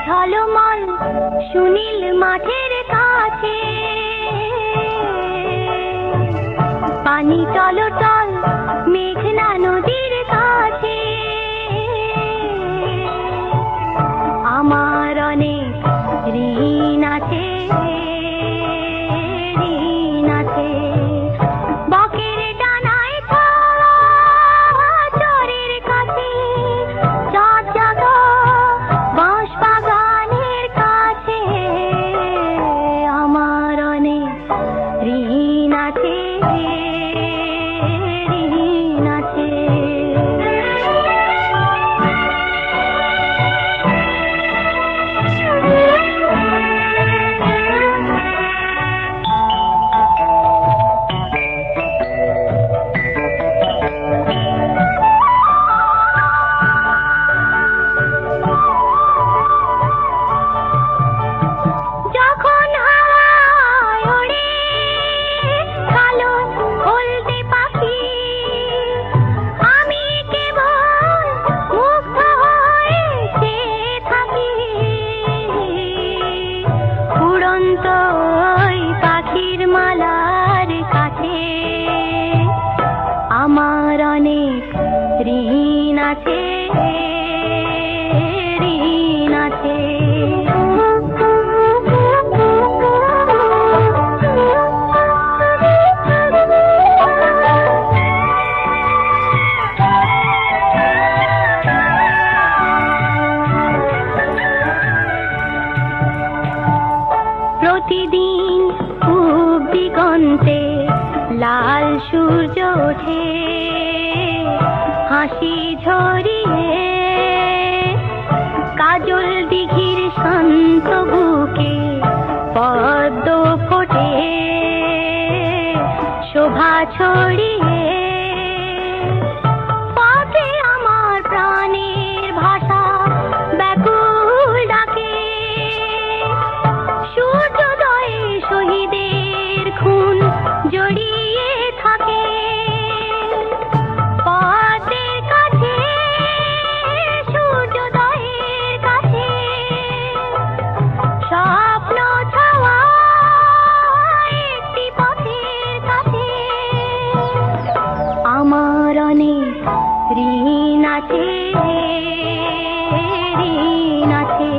ঝলমল সুনীল মাঠের কাছে পানি টলটল মেঘনা নদীর কাছে আমার অনেক ঋণ আছে ঋণ আছে বকের ডানায় ছাওয়া চরের কাছে চাঁদ জাগা বাঁশ বাগানের কাছে আমার অনেক ঋণ আছে ঋণ আছে। পাখির মালার কাছে আমার অনেক ঋণ আছে ঋণ আছে। প্রতিদিন পূব দিগন্তে লাল সূর্য ওঠে হাসি ঝরিয়ে কাজল দিঘির শান্ত বুকে পদ্ম ফোটে শোভা ছড়িয়ে পথে আমার প্রাণের ভাষা ব্যাকুল ডাকে সূর্যোদয়ে শহীদের খুন জড়িয়ে থাকে পথের কাছে সূর্যোদয়ের কাছে স্বপ্ন ছাওয়া একটি পথের কাছে আমার অনেক ঋণ আছে ঋণ আছে।